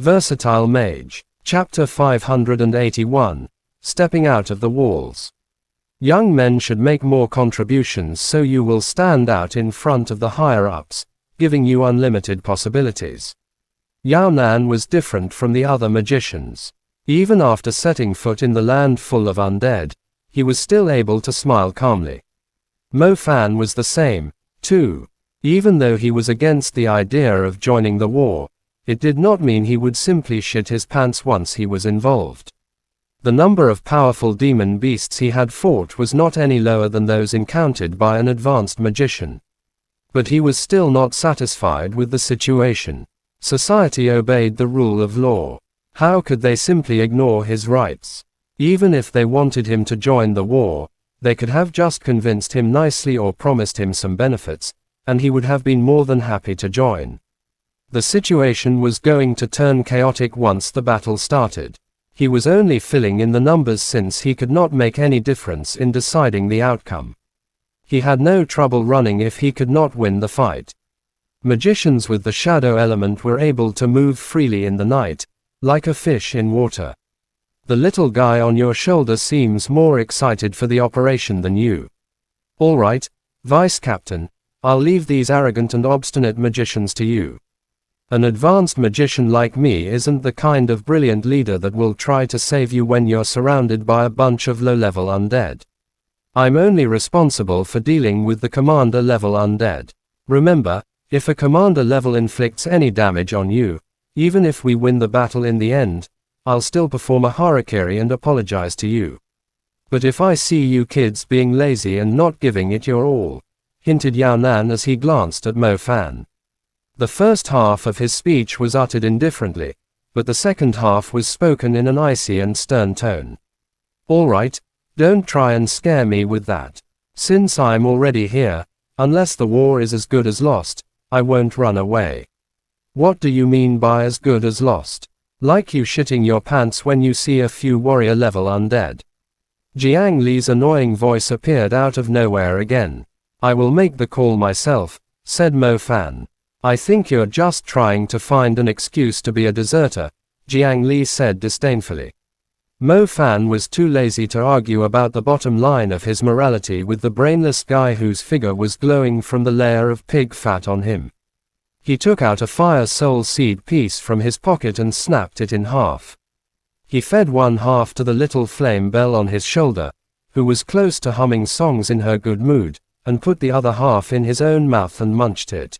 Versatile Mage. Chapter 581. Stepping out of the walls. Young men should make more contributions so you will stand out in front of the higher-ups, giving you unlimited possibilities. Yao Nan was different from the other magicians. Even after setting foot in the land full of undead, he was still able to smile calmly. Mo Fan was the same, too. Even though he was against the idea of joining the war, it did not mean he would simply shit his pants once he was involved. The number of powerful demon beasts he had fought was not any lower than those encountered by an advanced magician. But he was still not satisfied with the situation. Society obeyed the rule of law. How could they simply ignore his rights? Even if they wanted him to join the war, they could have just convinced him nicely or promised him some benefits, and he would have been more than happy to join. The situation was going to turn chaotic once the battle started. He was only filling in the numbers since he could not make any difference in deciding the outcome. He had no trouble running if he could not win the fight. Magicians with the shadow element were able to move freely in the night, like a fish in water. The little guy on your shoulder seems more excited for the operation than you. All right, Vice Captain, I'll leave these arrogant and obstinate magicians to you. An advanced magician like me isn't the kind of brilliant leader that will try to save you when you're surrounded by a bunch of low-level undead. I'm only responsible for dealing with the commander-level undead. Remember, if a commander level inflicts any damage on you, even if we win the battle in the end, I'll still perform a harakiri and apologize to you. But if I see you kids being lazy and not giving it your all, hinted Yao Nan as he glanced at Mo Fan. The first half of his speech was uttered indifferently, but the second half was spoken in an icy and stern tone. All right, don't try and scare me with that. Since I'm already here, unless the war is as good as lost, I won't run away. What do you mean by as good as lost? Like you shitting your pants when you see a few warrior-level undead. Jiang Li's annoying voice appeared out of nowhere again. I will make the call myself, said Mo Fan. I think you're just trying to find an excuse to be a deserter, Jiang Li said disdainfully. Mo Fan was too lazy to argue about the bottom line of his morality with the brainless guy whose figure was glowing from the layer of pig fat on him. He took out a fire soul seed piece from his pocket and snapped it in half. He fed one half to the little flame bell on his shoulder, who was close to humming songs in her good mood, and put the other half in his own mouth and munched it.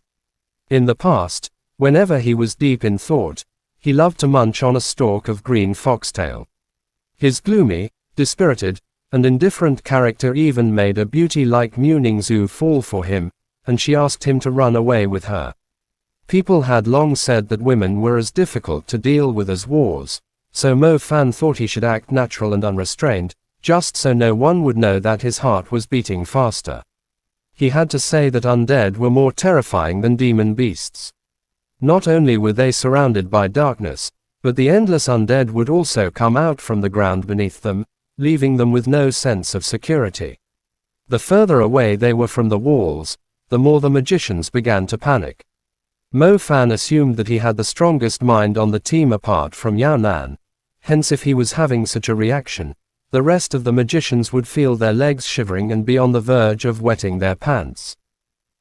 In the past, whenever he was deep in thought, he loved to munch on a stalk of green foxtail. His gloomy, dispirited, and indifferent character even made a beauty like Mu Ningzhu fall for him, and she asked him to run away with her. People had long said that women were as difficult to deal with as wars, so Mo Fan thought he should act natural and unrestrained, just so no one would know that his heart was beating faster. He had to say that undead were more terrifying than demon beasts. Not only were they surrounded by darkness, but the endless undead would also come out from the ground beneath them, leaving them with no sense of security. The further away they were from the walls, the more the magicians began to panic. Mo Fan assumed that he had the strongest mind on the team apart from Yao Nan, hence if he was having such a reaction, the rest of the magicians would feel their legs shivering and be on the verge of wetting their pants.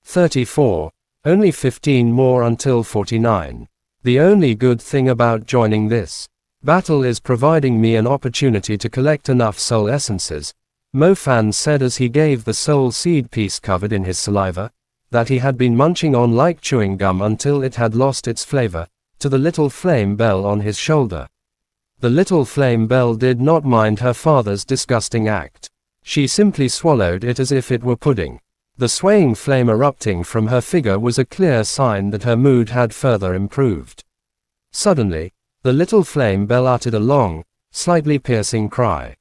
34. Only 15 more until 49. The only good thing about joining this battle is providing me an opportunity to collect enough soul essences, Mo Fan said as he gave the soul seed piece covered in his saliva, that he had been munching on like chewing gum until it had lost its flavor, to the little flame bell on his shoulder. The little flame bell did not mind her father's disgusting act. She simply swallowed it as if it were pudding. The swaying flame erupting from her figure was a clear sign that her mood had further improved. Suddenly, the little flame bell uttered a long, slightly piercing cry.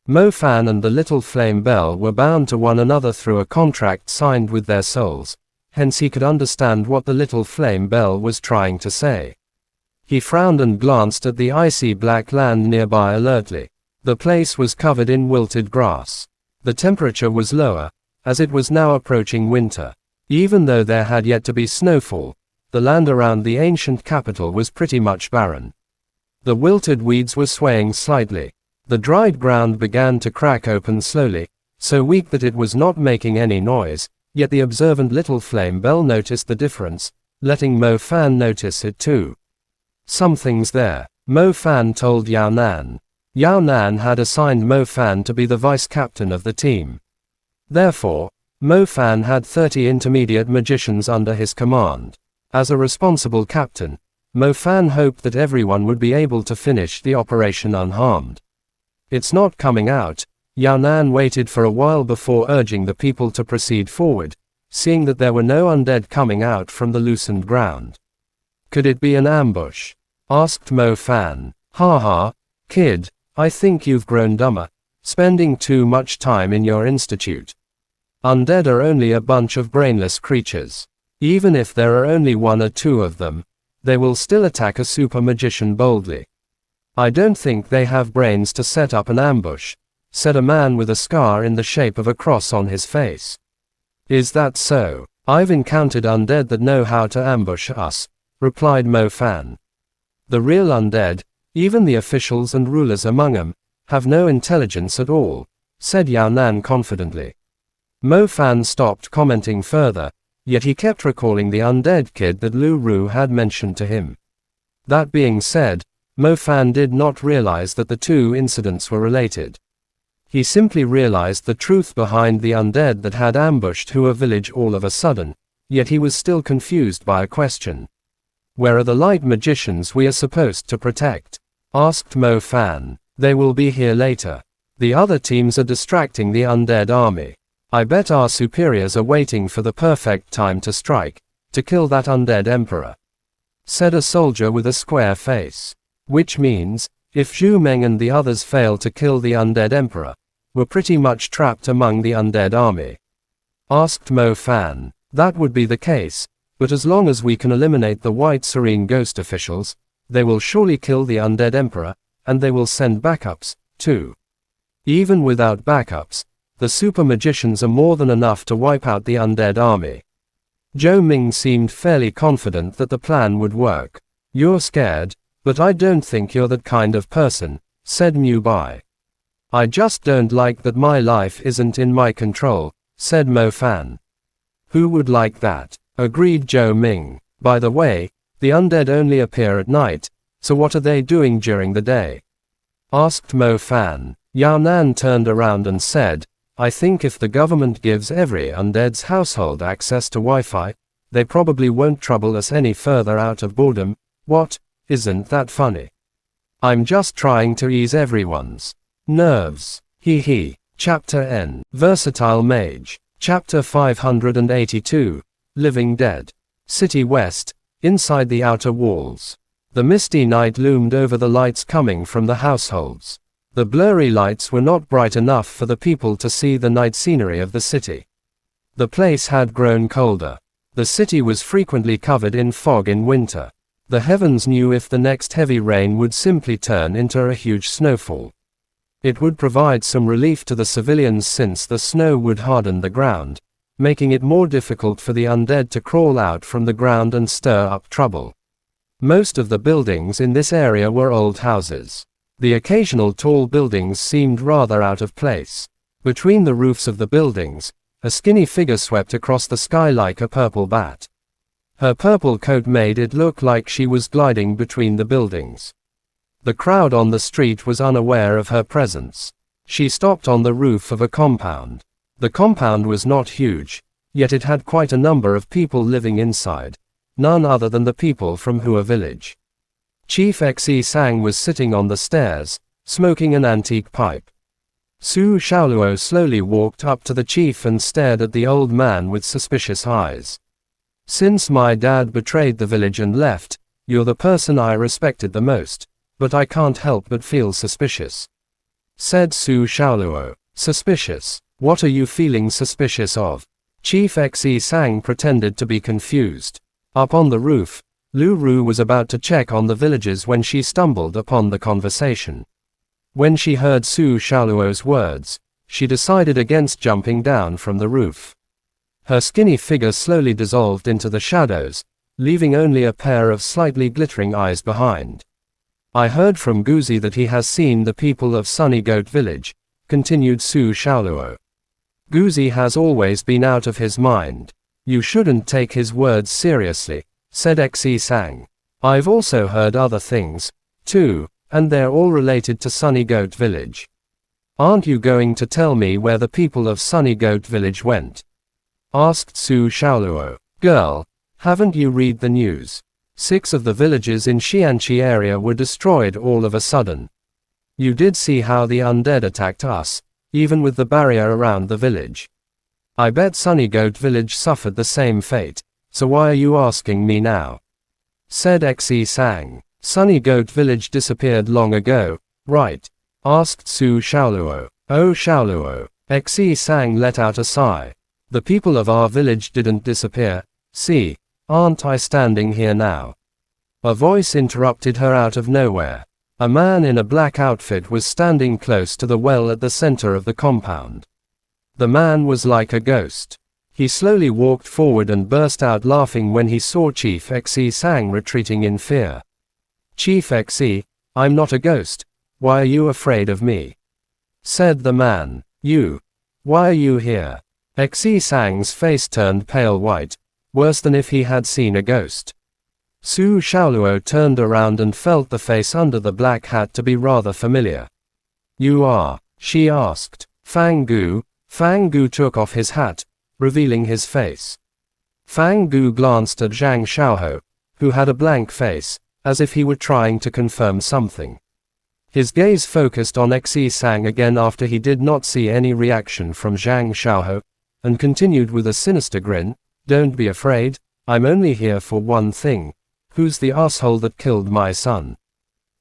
Mo Fan and the little flame bell were bound to one another through a contract signed with their souls, hence he could understand what the little flame bell was trying to say. He frowned and glanced at the icy black land nearby alertly. The place was covered in wilted grass. The temperature was lower, as it was now approaching winter. Even though there had yet to be snowfall, the land around the ancient capital was pretty much barren. The wilted weeds were swaying slightly. The dried ground began to crack open slowly, so weak that it was not making any noise, yet the observant little flame bell noticed the difference, letting Mo Fan notice it too. Something's there, Mo Fan told Yao Nan. Yao Nan had assigned Mo Fan to be the vice-captain of the team. Therefore, Mo Fan had 30 intermediate magicians under his command. As a responsible captain, Mo Fan hoped that everyone would be able to finish the operation unharmed. It's not coming out. Yao Nan waited for a while before urging the people to proceed forward, seeing that there were no undead coming out from the loosened ground. Could it be an ambush? Asked Mo Fan. Ha ha, kid, I think you've grown dumber, spending too much time in your institute. Undead are only a bunch of brainless creatures. Even if there are only 1 or 2 of them, they will still attack a super magician boldly. I don't think they have brains to set up an ambush, said a man with a scar in the shape of a cross on his face. Is that so? I've encountered undead that know how to ambush us, replied Mo Fan. The real undead, even the officials and rulers among them, have no intelligence at all, said Yao Nan confidently. Mo Fan stopped commenting further, yet he kept recalling the undead kid that Lu Ru had mentioned to him. That being said, Mo Fan did not realize that the two incidents were related. He simply realized the truth behind the undead that had ambushed Hua village all of a sudden, yet he was still confused by a question. Where are the light magicians we are supposed to protect? Asked Mo Fan. They will be here later. The other teams are distracting the undead army. I bet our superiors are waiting for the perfect time to strike, to kill that undead emperor, said a soldier with a square face. Which means, if Zhu Meng and the others fail to kill the undead emperor, we're pretty much trapped among the undead army. Asked Mo Fan. That would be the case, but as long as we can eliminate the White Serene Ghost officials, they will surely kill the undead emperor, and they will send backups, too. Even without backups, the super magicians are more than enough to wipe out the undead army. Zhou Ming seemed fairly confident that the plan would work. You're scared, but I don't think you're that kind of person, said Mu Bai. I just don't like that my life isn't in my control, said Mo Fan. Who would like that? Agreed Zhou Ming. By the way, the undead only appear at night, so what are they doing during the day? Asked Mo Fan. Yao Nan turned around and said, I think if the government gives every undead's household access to Wi-Fi, they probably won't trouble us any further out of boredom. What? Isn't that funny? I'm just trying to ease everyone's nerves. Hee hee. Chapter N. Versatile Mage. Chapter 582. Living Dead. City West, inside the outer walls. The misty night loomed over the lights coming from the households. The blurry lights were not bright enough for the people to see the night scenery of the city. The place had grown colder. The city was frequently covered in fog in winter. The heavens knew if the next heavy rain would simply turn into a huge snowfall. It would provide some relief to the civilians since the snow would harden the ground, making it more difficult for the undead to crawl out from the ground and stir up trouble. Most of the buildings in this area were old houses. The occasional tall buildings seemed rather out of place. Between the roofs of the buildings, a skinny figure swept across the sky like a purple bat. Her purple coat made it look like she was gliding between the buildings. The crowd on the street was unaware of her presence. She stopped on the roof of a compound. The compound was not huge, yet it had quite a number of people living inside, none other than the people from Hua village. Chief Xe Sang was sitting on the stairs, smoking an antique pipe. Su Shaoluo slowly walked up to the chief and stared at the old man with suspicious eyes. Since my dad betrayed the village and left, you're the person I respected the most, but I can't help but feel suspicious, said Su Shaoluo. Suspicious? What are you feeling suspicious of? Chief Xe Sang pretended to be confused. Up on the roof, Lu Ru was about to check on the villagers when she stumbled upon the conversation. When she heard Su Shaoluo's words, she decided against jumping down from the roof. Her skinny figure slowly dissolved into the shadows, leaving only a pair of slightly glittering eyes behind. I heard from Guzi that he has seen the people of Sunny Goat Village, continued Su Xiaoluo. Guzi has always been out of his mind. You shouldn't take his words seriously, said Xe Sang. I've also heard other things, too, and they're all related to Sunny Goat Village. Aren't you going to tell me where the people of Sunny Goat Village went? Asked Su Xiaoluo. Girl, haven't you read the news? 6 of the villages in Xianqi area were destroyed all of a sudden. You did see how the undead attacked us, even with the barrier around the village. I bet Sunny Goat Village suffered the same fate, so why are you asking me now? Said Xe Sang. Sunny Goat Village disappeared long ago, right? Asked Su Xiaoluo. Oh Xiaoluo. Xe Sang let out a sigh. The people of our village didn't disappear, see, aren't I standing here now? A voice interrupted her out of nowhere. A man in a black outfit was standing close to the well at the center of the compound. The man was like a ghost. He slowly walked forward and burst out laughing when he saw Chief Xe Sang retreating in fear. Chief Xe, I'm not a ghost, why are you afraid of me? Said the man. You. Why are you here? Xe Sang's face turned pale white, worse than if he had seen a ghost. Su Xiaoluo turned around and felt the face under the black hat to be rather familiar. You are? She asked. Fang Gu. Fang Gu took off his hat, revealing his face. Fang Gu glanced at Zhang Xiaoho, who had a blank face, as if he were trying to confirm something. His gaze focused on Xe Sang again after he did not see any reaction from Zhang Xiaoho, and continued with a sinister grin, Don't be afraid, I'm only here for one thing. Who's the asshole that killed my son?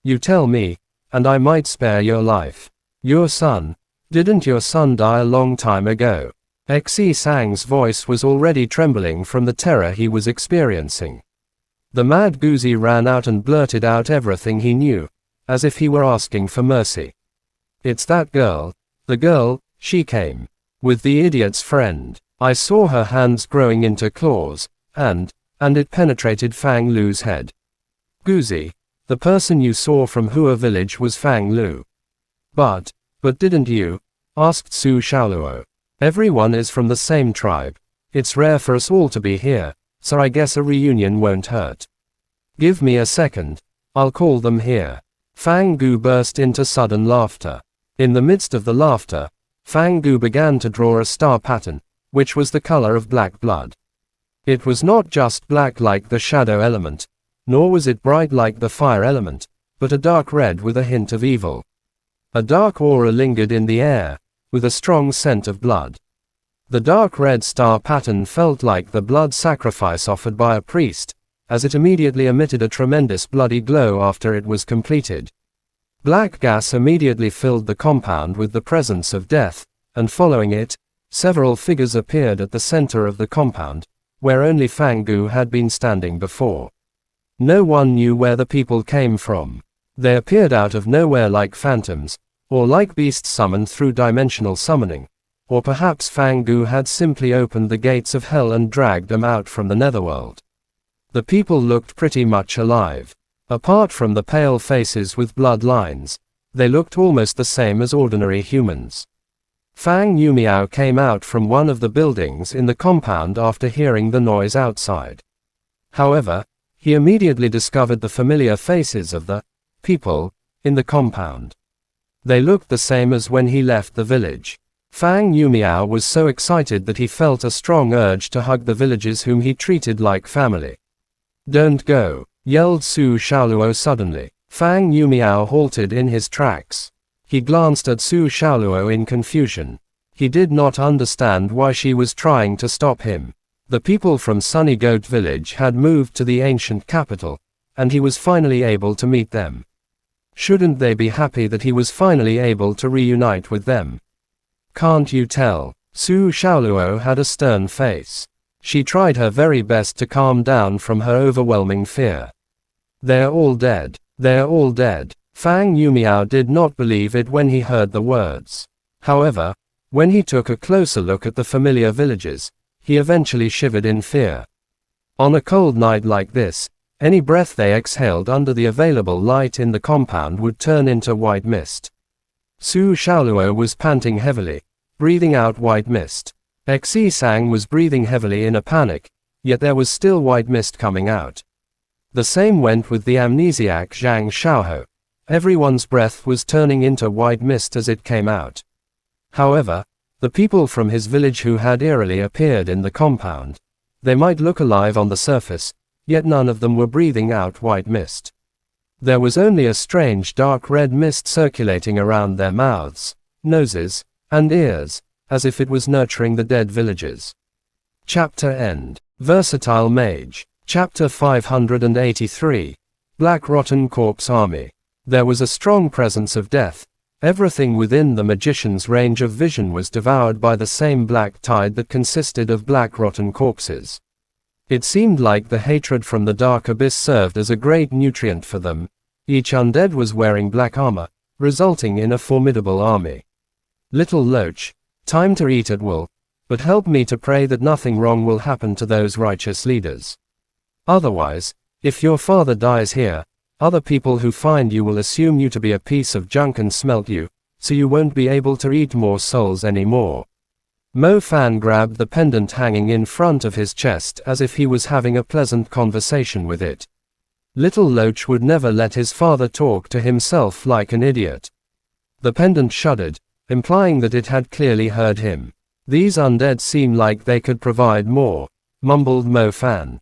You tell me, and I might spare your life. Your son? Didn't your son die a long time ago? Xe Sang's voice was already trembling from the terror he was experiencing. The mad Guzi ran out and blurted out everything he knew, as if he were asking for mercy. It's that girl. The girl, she came. With the idiot's friend. I saw her hands growing into claws, and it penetrated Fang Lu's head. Guzi, the person you saw from Hua village was Fang Lu. But didn't you? Asked Su Xiaoluo. Everyone is from the same tribe. It's rare for us all to be here, so I guess a reunion won't hurt. Give me a second. I'll call them here. Fang Gu burst into sudden laughter. In the midst of the laughter, Fang Gu began to draw a star pattern, which was the color of black blood. It was not just black like the shadow element, nor was it bright like the fire element, but a dark red with a hint of evil. A dark aura lingered in the air, with a strong scent of blood. The dark red star pattern felt like the blood sacrifice offered by a priest, as it immediately emitted a tremendous bloody glow after it was completed. Black gas immediately filled the compound with the presence of death, and following it, several figures appeared at the center of the compound, where only Fang Gu had been standing before. No one knew where the people came from. They appeared out of nowhere like phantoms, or like beasts summoned through dimensional summoning, or perhaps Fang Gu had simply opened the gates of hell and dragged them out from the netherworld. The people looked pretty much alive. Apart from the pale faces with blood lines, they looked almost the same as ordinary humans. Fang Yumiao came out from one of the buildings in the compound after hearing the noise outside. However, he immediately discovered the familiar faces of the people in the compound. They looked the same as when he left the village. Fang Yumiao was so excited that he felt a strong urge to hug the villagers whom he treated like family. Don't go, yelled Su Xiaoluo suddenly. Fang Yumiao halted in his tracks. He glanced at Su Xiaoluo in confusion. He did not understand why she was trying to stop him. The people from Sunny Goat Village had moved to the ancient capital, and he was finally able to meet them. Shouldn't they be happy that he was finally able to reunite with them? Can't you tell? Su Xiaoluo had a stern face. She tried her very best to calm down from her overwhelming fear. They're all dead. They're all dead. Fang Yumiao did not believe it when he heard the words. However, when he took a closer look at the familiar villages, he eventually shivered in fear. On a cold night like this, any breath they exhaled under the available light in the compound would turn into white mist. Su Xiaoluo was panting heavily, breathing out white mist. Xi Sang was breathing heavily in a panic, yet there was still white mist coming out. The same went with the amnesiac Zhang Xiaoho. Everyone's breath was turning into white mist as it came out. However, the people from his village who had eerily appeared in the compound, they might look alive on the surface, yet none of them were breathing out white mist. There was only a strange dark red mist circulating around their mouths, noses, and ears, as if it was nurturing the dead villagers. Chapter End. Versatile Mage. Chapter 583. Black Rotten Corpse Army. There was a strong presence of death. Everything within the magician's range of vision was devoured by the same black tide that consisted of black rotten corpses. It seemed like the hatred from the dark abyss served as a great nutrient for them. Each undead was wearing black armor, resulting in a formidable army. Little Loach, time to eat at will, but help me to pray that nothing wrong will happen to those righteous leaders. Otherwise, if your father dies here, other people who find you will assume you to be a piece of junk and smelt you, so you won't be able to eat more souls anymore. Mo Fan grabbed the pendant hanging in front of his chest as if he was having a pleasant conversation with it. Little Loach would never let his father talk to himself like an idiot. The pendant shuddered, implying that it had clearly heard him. These undead seem like they could provide more, mumbled Mo Fan.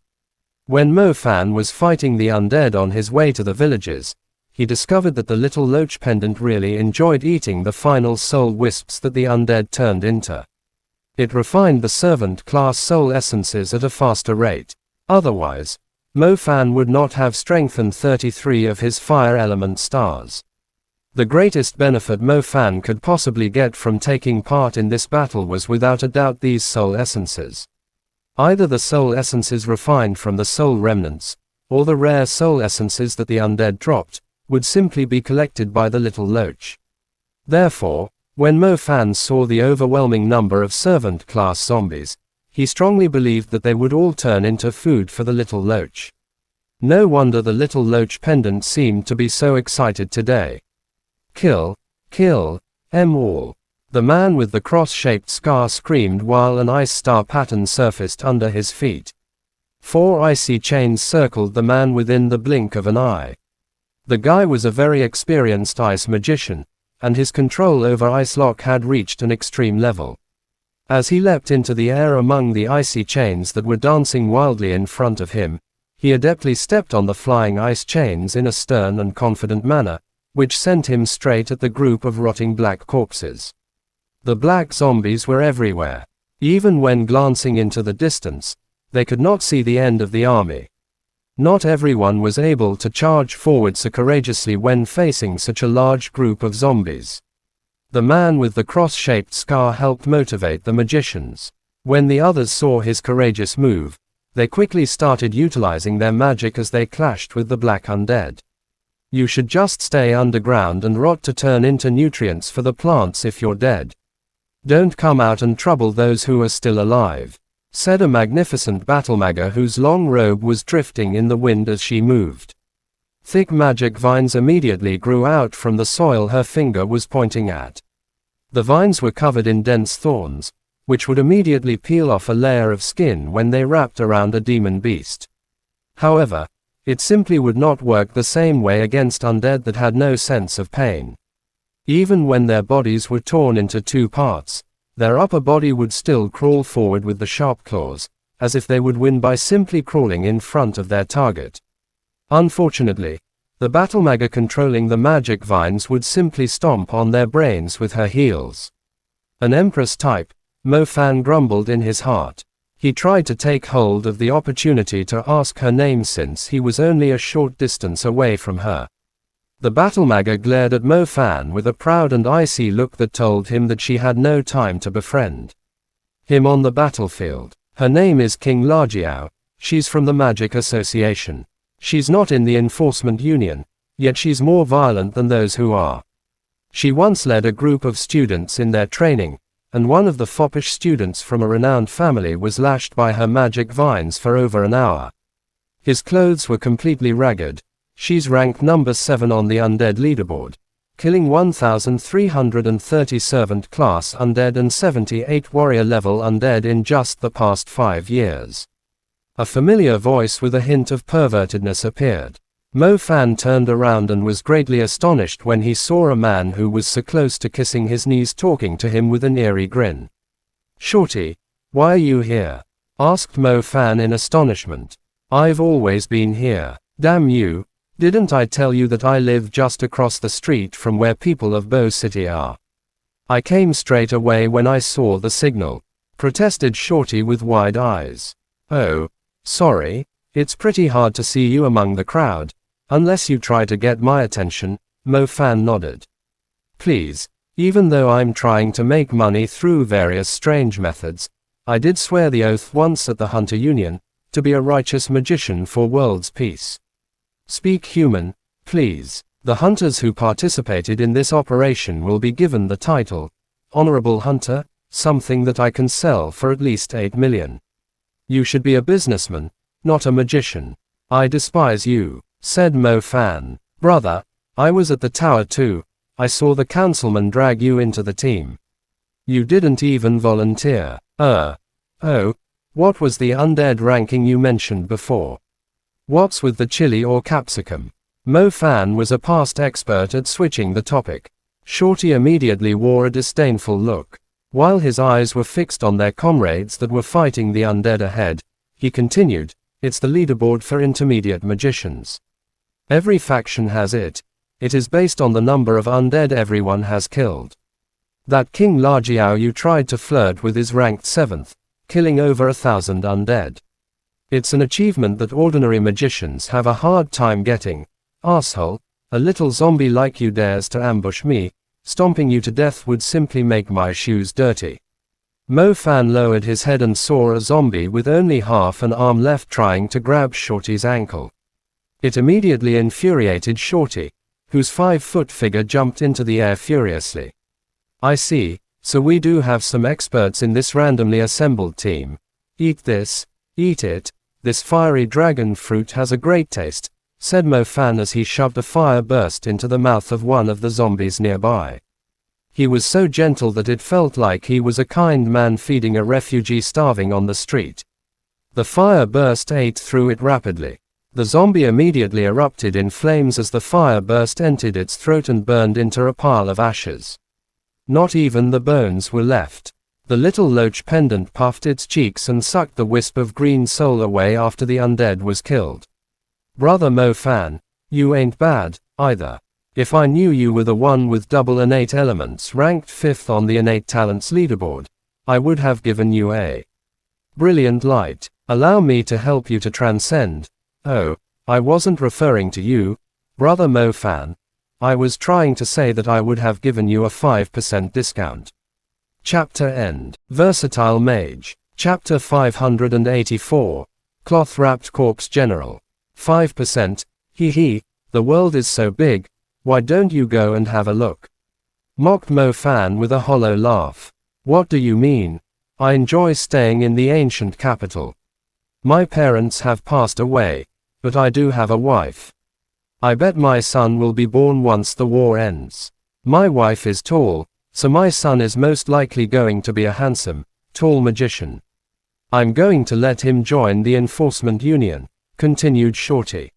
When Mo Fan was fighting the undead on his way to the villages, he discovered that the Little Loach pendant really enjoyed eating the final soul wisps that the undead turned into. It refined the servant class soul essences at a faster rate. Otherwise, Mo Fan would not have strengthened 33 of his fire element stars. The greatest benefit Mo Fan could possibly get from taking part in this battle was without a doubt these soul essences. Either the soul essences refined from the soul remnants, or the rare soul essences that the undead dropped, would simply be collected by the Little Loach. Therefore, when Mo Fan saw the overwhelming number of servant-class zombies, he strongly believed that they would all turn into food for the Little Loach. No wonder the Little Loach pendant seemed to be so excited today. Kill, kill, all. The man with the cross-shaped scar screamed while an ice star pattern surfaced under his feet. 4 icy chains circled the man within the blink of an eye. The guy was a very experienced ice magician, and his control over Ice Lock had reached an extreme level. As he leapt into the air among the icy chains that were dancing wildly in front of him, he adeptly stepped on the flying ice chains in a stern and confident manner, which sent him straight at the group of rotting black corpses. The black zombies were everywhere. Even when glancing into the distance, they could not see the end of the army. Not everyone was able to charge forward so courageously when facing such a large group of zombies. The man with the cross-shaped scar helped motivate the magicians. When the others saw his courageous move, they quickly started utilizing their magic as they clashed with the black undead. You should just stay underground and rot to turn into nutrients for the plants if you're dead. Don't come out and trouble those who are still alive, said a magnificent battlemaga whose long robe was drifting in the wind as she moved. Thick magic vines immediately grew out from the soil her finger was pointing at. The vines were covered in dense thorns, which would immediately peel off a layer of skin when they wrapped around a demon beast. However, it simply would not work the same way against undead that had no sense of pain. Even when their bodies were torn into 2 parts, their upper body would still crawl forward with the sharp claws, as if they would win by simply crawling in front of their target. Unfortunately, the battlemaga controlling the magic vines would simply stomp on their brains with her heels. An empress type, Mo Fan grumbled in his heart. He tried to take hold of the opportunity to ask her name since he was only a short distance away from her. The battlemaga glared at Mo Fan with a proud and icy look that told him that she had no time to befriend him on the battlefield. Her name is King Lajiao, she's from the Magic Association. She's not in the Enforcement Union, yet she's more violent than those who are. She once led a group of students in their training, and one of the foppish students from a renowned family was lashed by her magic vines for over an hour. His clothes were completely ragged. She's ranked number 7 on the undead leaderboard, killing 1,330 servant class undead and 78 warrior level undead in just the past 5 years. A familiar voice with a hint of pervertedness appeared. Mo Fan turned around and was greatly astonished when he saw a man who was so close to kissing his knees talking to him with an eerie grin. "Shorty, why are you here?" asked Mo Fan in astonishment. "I've always been here. Damn you, didn't I tell you that I live just across the street from where people of Bow City are? I came straight away when I saw the signal," protested Shorty with wide eyes. "Oh, sorry, it's pretty hard to see you among the crowd, unless you try to get my attention," Mo Fan nodded. "Please, even though I'm trying to make money through various strange methods, I did swear the oath once at the Hunter Union, to be a righteous magician for world's peace. Speak human, please. The hunters who participated in this operation will be given the title, Honorable Hunter, something that I can sell for at least 8 million. You should be a businessman, not a magician. I despise you," said Mo Fan. "Brother, I was at the tower too. I saw the councilman drag you into the team. You didn't even volunteer." Oh, what was the undead ranking you mentioned before? What's with the chili or capsicum?" Mo Fan was a past expert at switching the topic. Shorty immediately wore a disdainful look. While his eyes were fixed on their comrades that were fighting the undead ahead, he continued, "It's the leaderboard for intermediate magicians. Every faction has it. It is based on the number of undead everyone has killed. That King Lajiao you tried to flirt with is ranked 7th, killing over 1,000 undead. It's an achievement that ordinary magicians have a hard time getting. Asshole, a little zombie like you dares to ambush me, stomping you to death would simply make my shoes dirty." Mo Fan lowered his head and saw a zombie with only half an arm left trying to grab Shorty's ankle. It immediately infuriated Shorty, whose 5-foot figure jumped into the air furiously. "I see, so we do have some experts in this randomly assembled team. Eat this, eat it, this fiery dragon fruit has a great taste," said Mo Fan as he shoved a fire burst into the mouth of one of the zombies nearby. He was so gentle that it felt like he was a kind man feeding a refugee starving on the street. The fire burst ate through it rapidly. The zombie immediately erupted in flames as the fire burst entered its throat and burned into a pile of ashes. Not even the bones were left. The little loach pendant puffed its cheeks and sucked the wisp of green soul away after the undead was killed. "Brother Mo Fan, you ain't bad, either. If I knew you were the one with double innate elements ranked 5th on the innate talents leaderboard, I would have given you a brilliant light. Allow me to help you to transcend." "Oh, I wasn't referring to you, Brother Mo Fan. I was trying to say that I would have given you a 5% discount." Chapter End. Versatile Mage. Chapter 584. Cloth-wrapped corpse general. 5%, hee, the world is so big, why don't you go and have a look? Mocked Mo Fan with a hollow laugh. "What do you mean? I enjoy staying in the ancient capital. My parents have passed away, but I do have a wife. I bet my son will be born once the war ends. My wife is tall, so my son is most likely going to be a handsome, tall magician. I'm going to let him join the enforcement union," continued Shorty.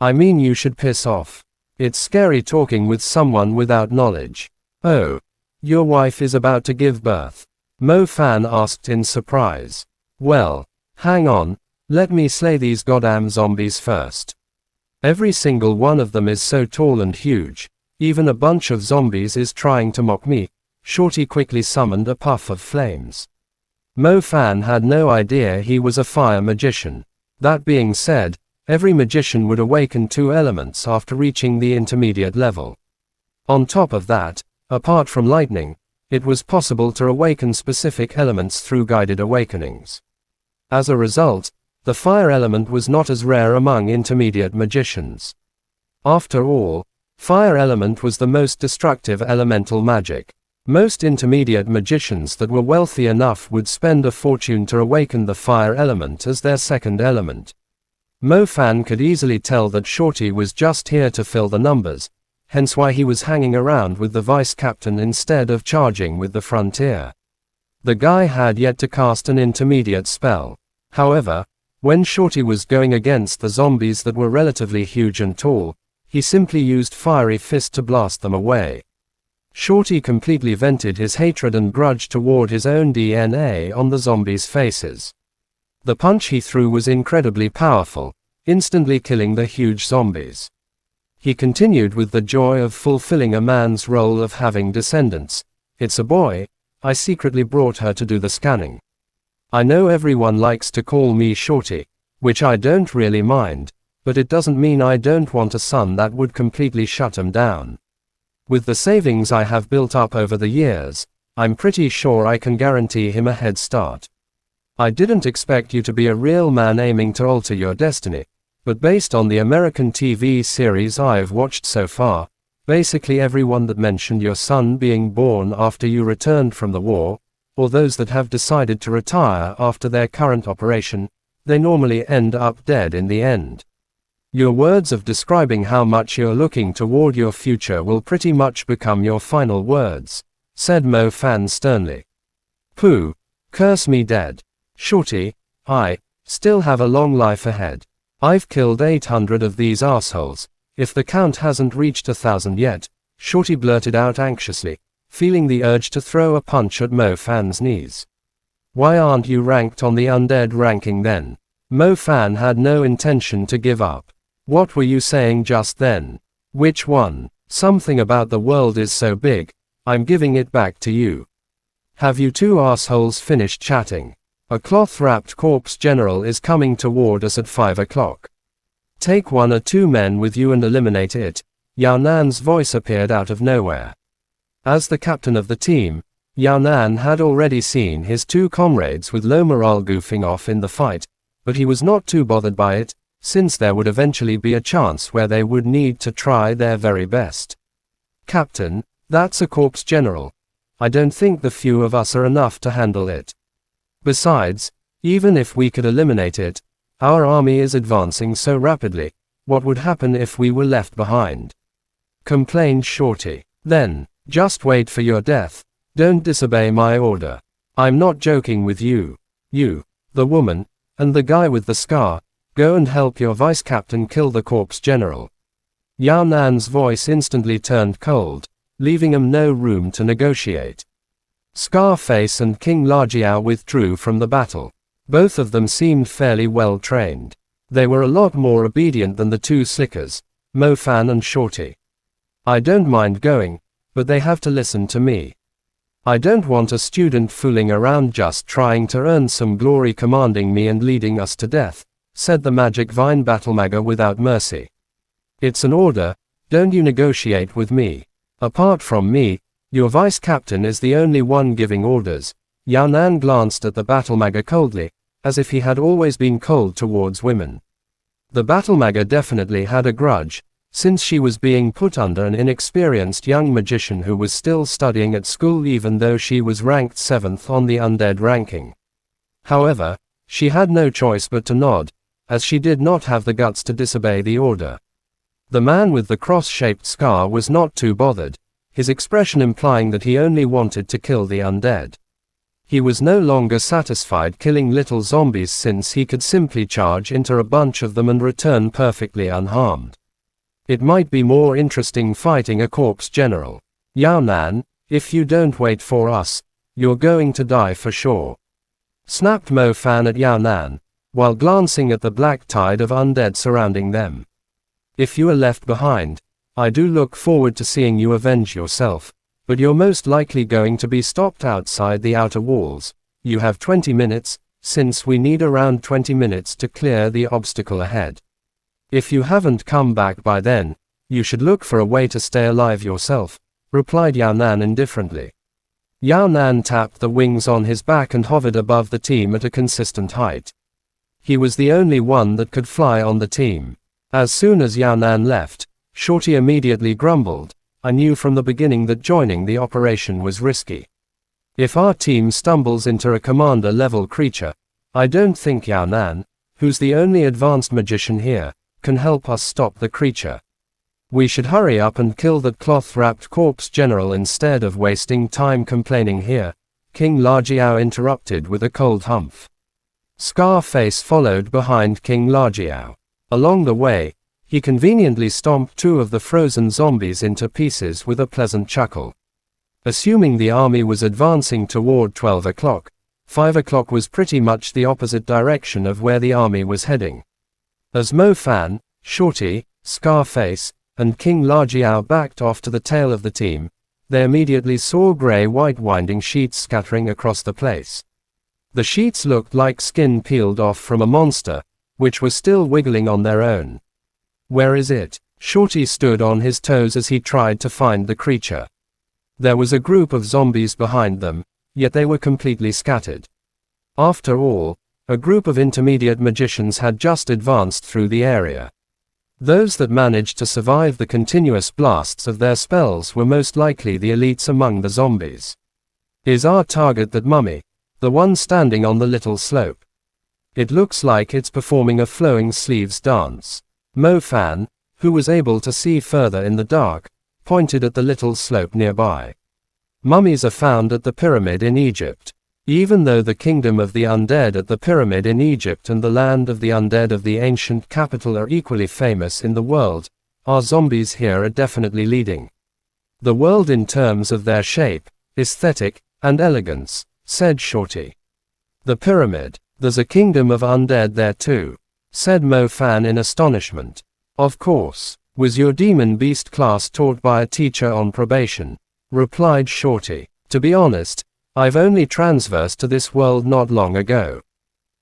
"I mean you should piss off. It's scary talking with someone without knowledge." "Oh, your wife is about to give birth?" Mo Fan asked in surprise. "Well, hang on, let me slay these goddamn zombies first. Every single one of them is so tall and huge, even a bunch of zombies is trying to mock me." Shorty quickly summoned a puff of flames. Mo Fan had no idea he was a fire magician. That being said, every magician would awaken 2 elements after reaching the intermediate level. On top of that, apart from lightning, it was possible to awaken specific elements through guided awakenings. As a result, the fire element was not as rare among intermediate magicians. After all, fire element was the most destructive elemental magic. Most intermediate magicians that were wealthy enough would spend a fortune to awaken the fire element as their second element. Mo Fan could easily tell that Shorty was just here to fill the numbers, hence why he was hanging around with the vice captain instead of charging with the frontier. The guy had yet to cast an intermediate spell. However, when Shorty was going against the zombies that were relatively huge and tall, he simply used Fiery Fist to blast them away. Shorty completely vented his hatred and grudge toward his own DNA on the zombies' faces. The punch he threw was incredibly powerful, instantly killing the huge zombies. He continued with the joy of fulfilling a man's role of having descendants. It's a boy, I secretly brought her to do the scanning. I know everyone likes to call me Shorty, which I don't really mind, but it doesn't mean I don't want a son that would completely shut him down. With the savings I have built up over the years, I'm pretty sure I can guarantee him a head start. I didn't expect you to be a real man aiming to alter your destiny, but based on the American TV series I've watched so far, basically everyone that mentioned your son being born after you returned from the war, or those that have decided to retire after their current operation, they normally end up dead in the end. Your words of describing how much you're looking toward your future will pretty much become your final words, said Mo Fan sternly. Pooh, curse me dead. Shorty, I still have a long life ahead. I've killed 800 of these assholes, if the count hasn't reached 1,000 yet, Shorty blurted out anxiously, feeling the urge to throw a punch at Mo Fan's knees. Why aren't you ranked on the undead ranking then? Mo Fan had no intention to give up. What were you saying just then? Which one? Something about the world is so big, I'm giving it back to you. Have you two assholes finished chatting? A cloth-wrapped corpse general is coming toward us at 5 o'clock. Take 1 or 2 men with you and eliminate it. Yao Nan's voice appeared out of nowhere. As the captain of the team, Yao Nan had already seen his 2 comrades with low morale goofing off in the fight, but he was not too bothered by it, since there would eventually be a chance where they would need to try their very best. Captain, that's a corpse general. I don't think the few of us are enough to handle it. Besides, even if we could eliminate it, our army is advancing so rapidly, what would happen if we were left behind? Complained Shorty. Then, just wait for your death. Don't disobey my order. I'm not joking with you. You, the woman, and the guy with the scar, go and help your vice captain kill the corpse general. Yao Nan's voice instantly turned cold, leaving him no room to negotiate. Scarface and King Lajiao withdrew from the battle. Both of them seemed fairly well trained. They were a lot more obedient than the 2 slickers, Mo Fan and Shorty. I don't mind going, but they have to listen to me. I don't want a student fooling around just trying to earn some glory commanding me and leading us to death, said the Magic Vine Battlemaga without mercy. It's an order, don't you negotiate with me. Apart from me, your vice captain is the only one giving orders. Yao Nan glanced at the Battlemaga coldly, as if he had always been cold towards women. The Battlemaga definitely had a grudge, since she was being put under an inexperienced young magician who was still studying at school even though she was ranked 7th on the undead ranking. However, she had no choice but to nod, as she did not have the guts to disobey the order. The man with the cross-shaped scar was not too bothered, his expression implying that he only wanted to kill the undead. He was no longer satisfied killing little zombies since he could simply charge into a bunch of them and return perfectly unharmed. It might be more interesting fighting a corpse general. Yao Nan, if you don't wait for us, you're going to die for sure. Snapped Mo Fan at Yao Nan, while glancing at the black tide of undead surrounding them. If you are left behind, I do look forward to seeing you avenge yourself, but you're most likely going to be stopped outside the outer walls. You have 20 minutes, since we need around 20 minutes to clear the obstacle ahead. If you haven't come back by then, you should look for a way to stay alive yourself, replied Yao Nan indifferently. Yao Nan tapped the wings on his back and hovered above the team at a consistent height. He was the only one that could fly on the team. As soon as Yao Nan left, Shorty immediately grumbled, I knew from the beginning that joining the operation was risky. If our team stumbles into a commander-level creature, I don't think Yao Nan, who's the only advanced magician here, can help us stop the creature. We should hurry up and kill that cloth-wrapped corpse general instead of wasting time complaining here," King Lajiao interrupted with a cold humph. Scarface followed behind King Lajiao. Along the way, he conveniently stomped 2 of the frozen zombies into pieces with a pleasant chuckle. Assuming the army was advancing toward 12 o'clock, 5 o'clock was pretty much the opposite direction of where the army was heading. As Mo Fan, Shorty, Scarface, and King Lajiao backed off to the tail of the team, they immediately saw gray-white winding sheets scattering across the place. The sheets looked like skin peeled off from a monster, which was still wiggling on their own. "Where is it?" Shorty stood on his toes as he tried to find the creature. There was a group of zombies behind them, yet they were completely scattered. After all, a group of intermediate magicians had just advanced through the area. Those that managed to survive the continuous blasts of their spells were most likely the elites among the zombies. "Is our target that mummy, the one standing on the little slope? It looks like it's performing a flowing sleeves dance." Mo Fan, who was able to see further in the dark, pointed at the little slope nearby. "Mummies are found at the pyramid in Egypt. Even though the kingdom of the undead at the pyramid in Egypt and the land of the undead of the ancient capital are equally famous in the world, our zombies here are definitely leading the world in terms of their shape, aesthetic, and elegance," said Shorty. "The pyramid, there's a kingdom of undead there too," said Mo Fan in astonishment. "Of course. Was your demon beast class taught by a teacher on probation?" replied Shorty. "To be honest, I've only transversed to this world not long ago."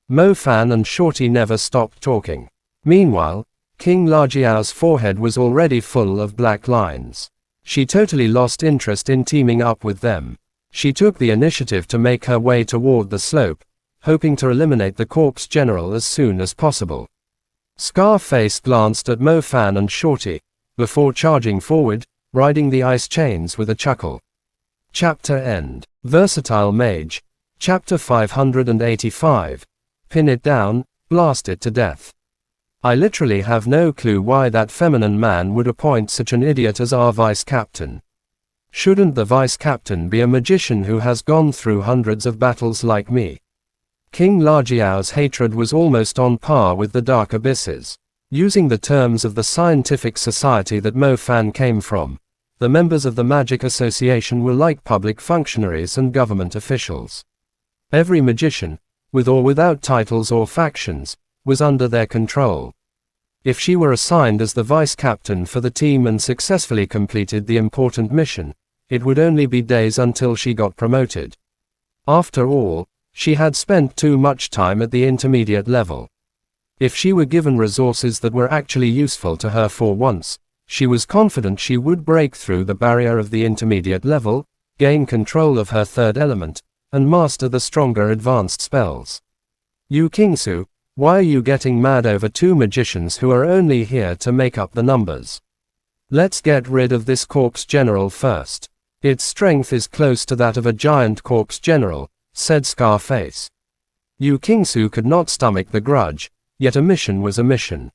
Mo Fan and Shorty never stopped talking. Meanwhile, King Lajiao's forehead was already full of black lines. She totally lost interest in teaming up with them. She took the initiative to make her way toward the slope, hoping to eliminate the corpse general as soon as possible. Scarface glanced at Mo Fan and Shorty, before charging forward, riding the ice chains with a chuckle. Chapter End. Versatile Mage. Chapter 585. Pin it down, blast it to death. I literally have no clue why that feminine man would appoint such an idiot as our vice captain. Shouldn't the vice captain be a magician who has gone through hundreds of battles like me? King Lajiao's hatred was almost on par with the dark abysses. Using the terms of the scientific society that Mo Fan came from, the members of the Magic Association were like public functionaries and government officials. Every magician, with or without titles or factions, was under their control. If she were assigned as the vice captain for the team and successfully completed the important mission, it would only be days until she got promoted. After all, she had spent too much time at the intermediate level. If she were given resources that were actually useful to her for once, she was confident she would break through the barrier of the intermediate level, gain control of her third element, and master the stronger advanced spells. "You Kingsu, why are you getting mad over 2 magicians who are only here to make up the numbers? Let's get rid of this corpse general first. Its strength is close to that of a giant corpse general," said Scarface. Yu Kingsu could not stomach the grudge, yet a mission was a mission.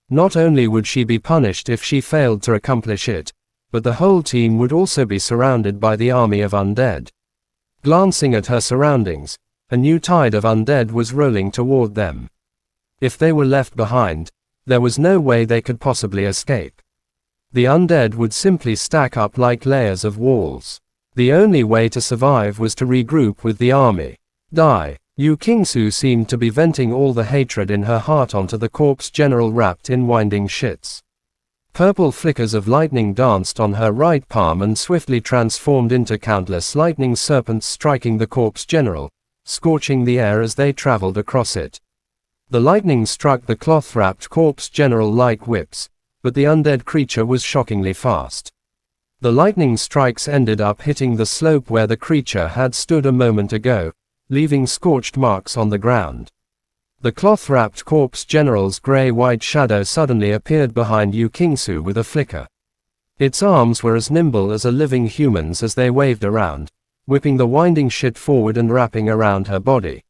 Not only would she be punished if she failed to accomplish it, but the whole team would also be surrounded by the army of undead. Glancing at her surroundings, a new tide of undead was rolling toward them. If they were left behind, there was no way they could possibly escape. The undead would simply stack up like layers of walls. The only way to survive was to regroup with the army. Die. Yu Kingsu seemed to be venting all the hatred in her heart onto the corpse general wrapped in winding shits. Purple flickers of lightning danced on her right palm and swiftly transformed into countless lightning serpents striking the corpse general, scorching the air as they traveled across it. The lightning struck the cloth-wrapped corpse general like whips, but the undead creature was shockingly fast. The lightning strikes ended up hitting the slope where the creature had stood a moment ago, leaving scorched marks on the ground. The cloth-wrapped corpse general's gray-white shadow suddenly appeared behind Yu Kingsu with a flicker. Its arms were as nimble as a living human's as they waved around, whipping the winding shit forward and wrapping around her body.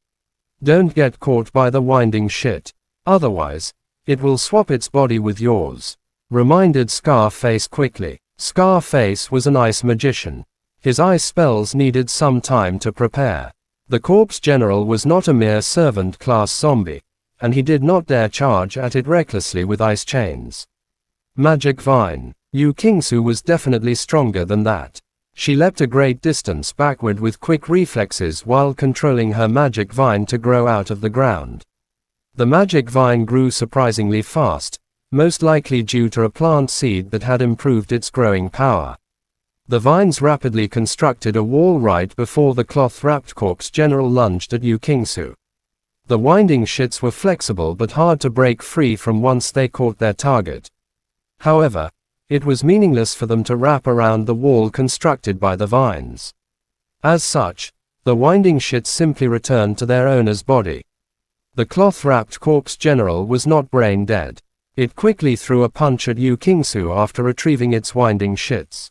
Don't get caught by the winding shit. Otherwise, it will swap its body with yours, reminded Scarface quickly. Scarface was an ice magician. His ice spells needed some time to prepare. The Corpse General was not a mere servant-class zombie, and he did not dare charge at it recklessly with ice chains. Magic Vine. Yu Kingsu was definitely stronger than that. She leapt a great distance backward with quick reflexes while controlling her magic vine to grow out of the ground. The magic vine grew surprisingly fast, most likely due to a plant seed that had improved its growing power. The vines rapidly constructed a wall right before the cloth-wrapped Corpse General lunged at Yu Kingsu. The winding shits were flexible but hard to break free from once they caught their target. However, it was meaningless for them to wrap around the wall constructed by the vines. As such, the winding shits simply returned to their owner's body. The cloth-wrapped Corpse General was not brain dead. It quickly threw a punch at Yu Kingsu after retrieving its winding shits.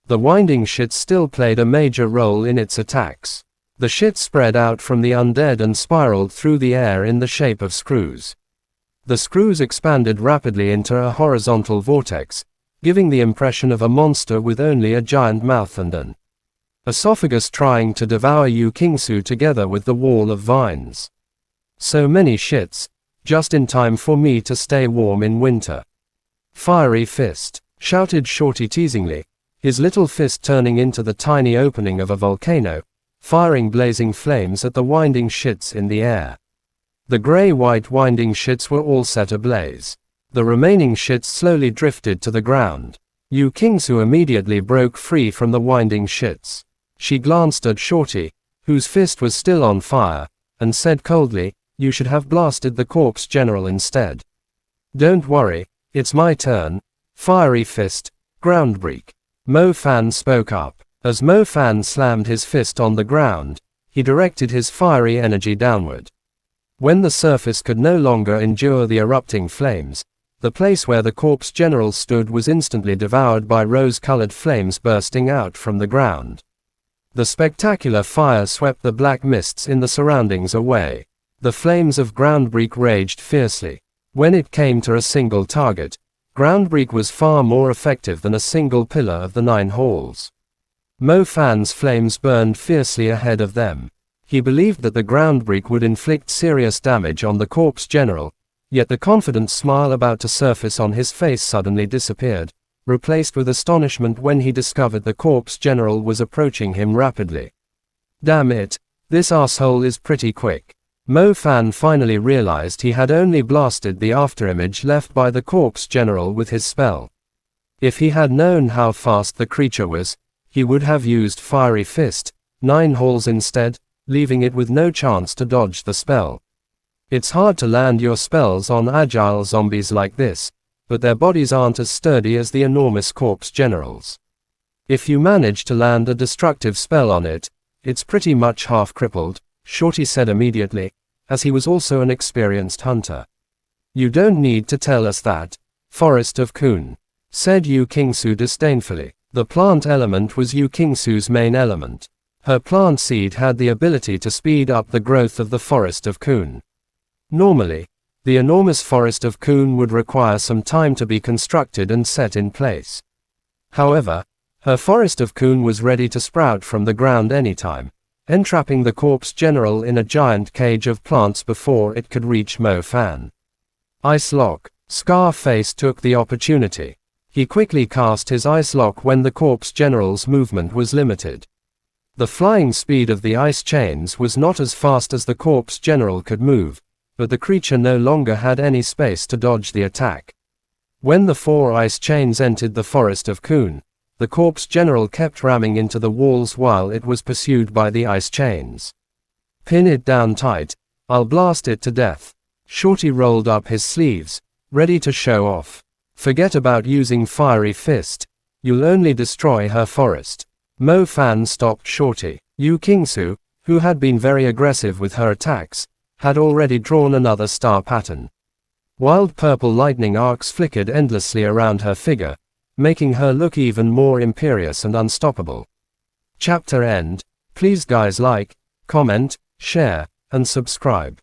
The winding shits still played a major role in its attacks. The shits spread out from the undead and spiraled through the air in the shape of screws. The screws expanded rapidly into a horizontal vortex, giving the impression of a monster with only a giant mouth and an esophagus trying to devour Yu Kingsu together with the wall of vines. So many shits, just in time for me to stay warm in winter. Fiery fist, shouted Shorty teasingly, his little fist turning into the tiny opening of a volcano, firing blazing flames at the winding shits in the air. The gray-white winding shits were all set ablaze. The remaining shits slowly drifted to the ground. Yu Kingsu immediately broke free from the winding shits. She glanced at Shorty, whose fist was still on fire, and said coldly, "You should have blasted the Corpse General instead." "Don't worry, it's my turn. Fiery fist, groundbreak." Mo Fan spoke up. As Mo Fan slammed his fist on the ground, he directed his fiery energy downward. When the surface could no longer endure the erupting flames, the place where the Corpse General stood was instantly devoured by rose-colored flames bursting out from the ground. The spectacular fire swept the black mists in the surroundings away. The flames of Groundbreak raged fiercely. When it came to a single target, Groundbreak was far more effective than a single pillar of the 9 halls. Mo Fan's flames burned fiercely ahead of them. He believed that the Groundbreak would inflict serious damage on the Corpse General, yet the confident smile about to surface on his face suddenly disappeared, replaced with astonishment when he discovered the Corpse General was approaching him rapidly. Damn it, this asshole is pretty quick. Mo Fan finally realized he had only blasted the afterimage left by the Corpse General with his spell. If he had known how fast the creature was, he would have used Fiery Fist, 9 halls instead, leaving it with no chance to dodge the spell. It's hard to land your spells on agile zombies like this, but their bodies aren't as sturdy as the enormous Corpse Generals. If you manage to land a destructive spell on it, it's pretty much half crippled, Shorty said immediately, as he was also an experienced hunter. You don't need to tell us that, Forest of Kun, said Yu Kingsu disdainfully. The plant element was Yu Kingsu's main element. Her plant seed had the ability to speed up the growth of the Forest of Kun. Normally, the enormous Forest of Kun would require some time to be constructed and set in place. However, her Forest of Kun was ready to sprout from the ground anytime, entrapping the Corpse General in a giant cage of plants before it could reach Mo Fan. Ice Lock. Scarface took the opportunity. He quickly cast his Ice Lock when the Corpse General's movement was limited. The flying speed of the ice chains was not as fast as the Corpse General could move, but the creature no longer had any space to dodge the attack. When the 4 ice chains entered the Forest of Kun, the Corpse General kept ramming into the walls while it was pursued by the ice chains. Pin it down tight, I'll blast it to death. Shorty rolled up his sleeves, ready to show off. Forget about using Fiery Fist, you'll only destroy her forest. Mo Fan stopped Shorty. Yu Kingsu, who had been very aggressive with her attacks, had already drawn another star pattern. Wild purple lightning arcs flickered endlessly around her figure, making her look even more imperious and unstoppable. Chapter end. Please guys like, comment, share, and subscribe.